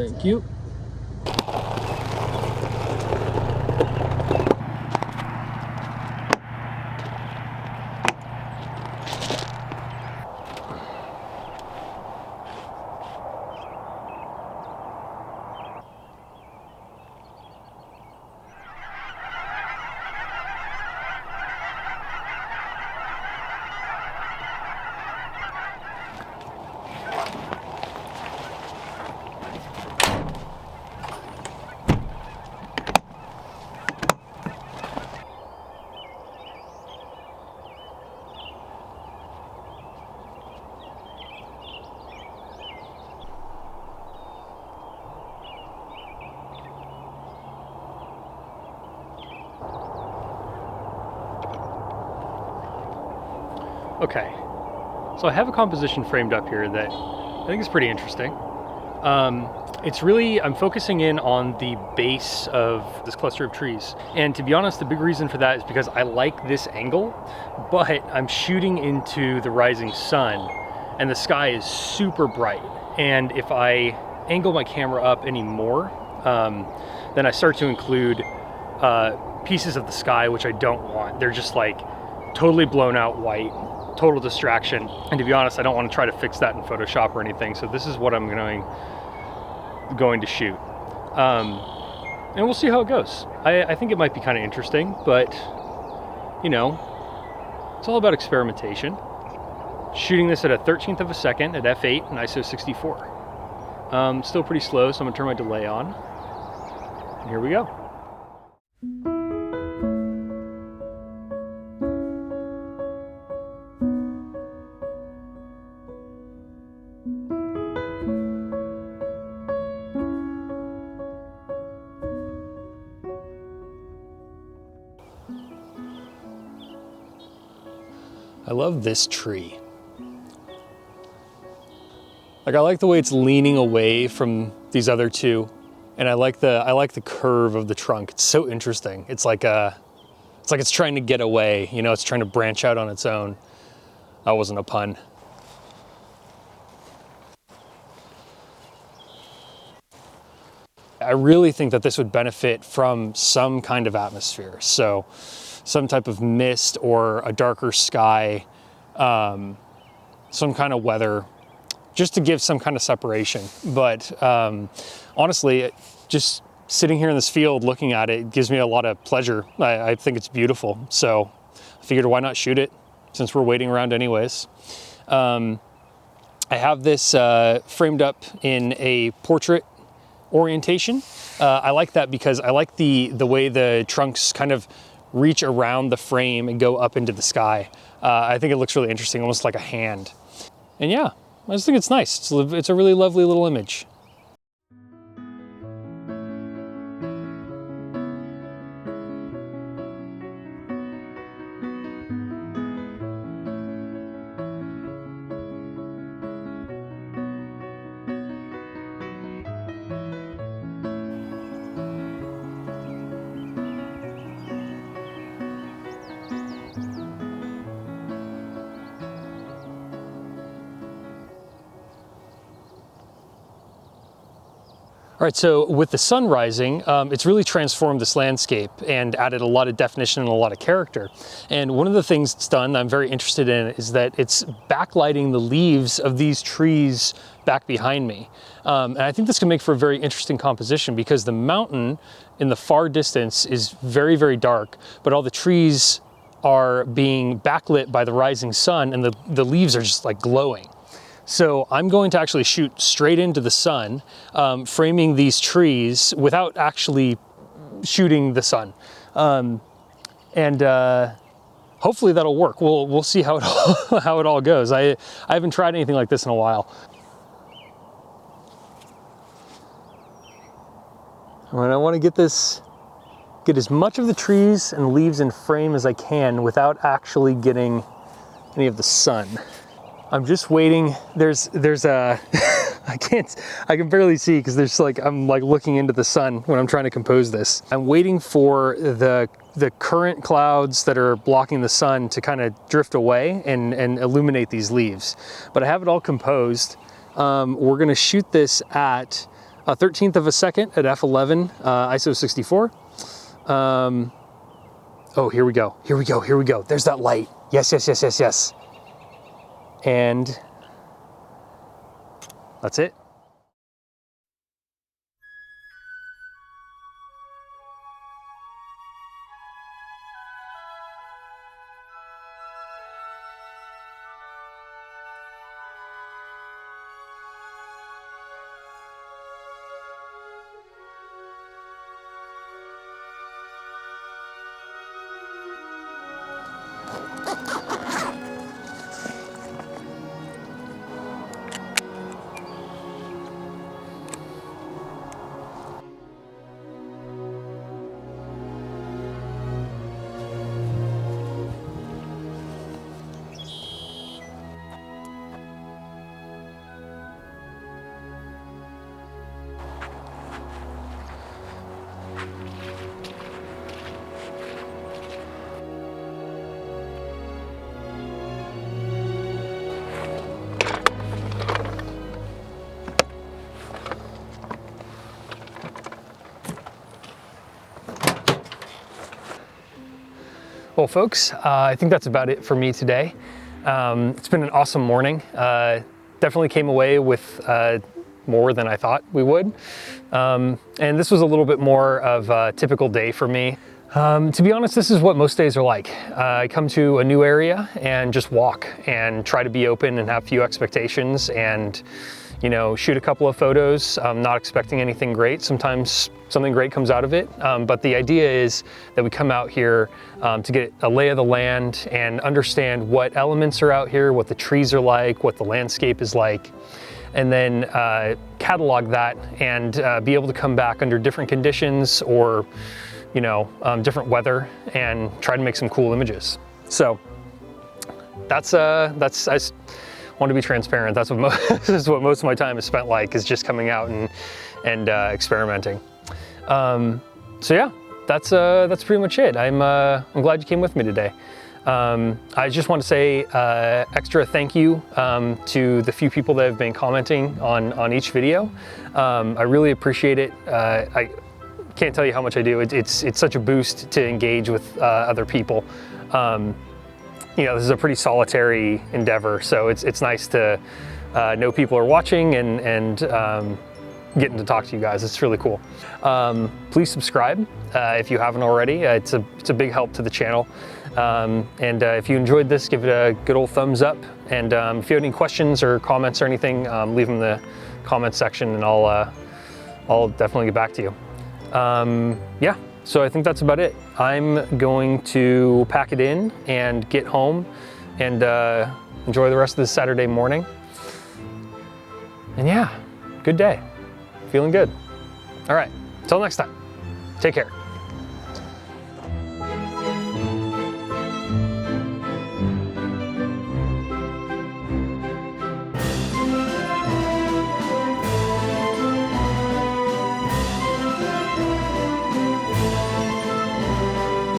Thank you. Okay, so I have a composition framed up here that I think is pretty interesting. It's really, I'm focusing in on the base of this cluster of trees. And to be honest, the big reason for that is because I like this angle, but I'm shooting into the rising sun and the sky is super bright. And if I angle my camera up any more, then I start to include pieces of the sky which I don't want. They're just like totally blown out white. Total distraction, and to be honest, I don't want to try to fix that in Photoshop or anything, so this is what I'm going to shoot. And we'll see how it goes. I think it might be kind of interesting, but you know, it's all about experimentation. Shooting this at a 1/13 of a second at f8 and ISO 64. Still pretty slow, so I'm gonna turn my delay on. And here we go. I love this tree. Like, I like the way it's leaning away from these other two, and I like the curve of the trunk. It's so interesting. It's like it's trying to get away. You know, it's trying to branch out on its own. That wasn't a pun. I really think that this would benefit from some kind of atmosphere. So some type of mist or a darker sky, some kind of weather, just to give some kind of separation. But honestly, just sitting here in this field looking at it gives me a lot of pleasure. I think it's beautiful. So I figured, why not shoot it since we're waiting around anyways. I have this framed up in a portrait orientation. I like that because I like the way the trunks kind of reach around the frame and go up into the sky. I think it looks really interesting, almost like a hand. And yeah, I just think it's nice. It's a really lovely little image. All right, so with the sun rising, it's really transformed this landscape and added a lot of definition and a lot of character. And one of the things it's done that I'm very interested in is that it's backlighting the leaves of these trees back behind me. And I think this can make for a very interesting composition because the mountain in the far distance is very, very dark, but all the trees are being backlit by the rising sun and the leaves are just like glowing. So I'm going to actually shoot straight into the sun, framing these trees without actually shooting the sun. Hopefully that'll work. We'll see how it all goes. I haven't tried anything like this in a while. And I want to get as much of the trees and leaves in frame as I can without actually getting any of the sun. I'm just waiting. There's a, I can barely see because there's like, I'm like looking into the sun when I'm trying to compose this. I'm waiting for the current clouds that are blocking the sun to kind of drift away and illuminate these leaves. But I have it all composed. We're gonna shoot this at a 1/13 of a second at f11, ISO 64. Oh, here we go. Here we go. Here we go. There's that light. Yes, yes, yes, yes, yes. And that's it. Well, folks, I think that's about it for me today. It's been an awesome morning. Definitely came away with more than I thought we would. And this was a little bit more of a typical day for me. To be honest, this is what most days are like. I come to a new area and just walk and try to be open and have few expectations and, you know, shoot a couple of photos. I'm not expecting anything great. Sometimes something great comes out of it. But the idea is that we come out here to get a lay of the land and understand what elements are out here, what the trees are like, what the landscape is like, and then catalog that and be able to come back under different conditions or, you know, different weather and try to make some cool images. So that's I want to be transparent. That's what this is what most of my time is spent like, is just coming out and experimenting. So yeah, that's pretty much it. I'm glad you came with me today. I just want to say extra thank you to the few people that have been commenting on each video. I really appreciate it. I can't tell you how much I do. It's such a boost to engage with other people. You know, this is a pretty solitary endeavor, so it's nice to know people are watching and getting to talk to you guys. It's really cool. Please subscribe if you haven't already. It's a big help to the channel. And if you enjoyed this, give it a good old thumbs up. And if you have any questions or comments or anything, leave them in the comment section, and I'll definitely get back to you. Yeah, so I think that's about it. I'm going to pack it in and get home and enjoy the rest of this Saturday morning. And yeah, good day. Feeling good. All right, until next time, take care.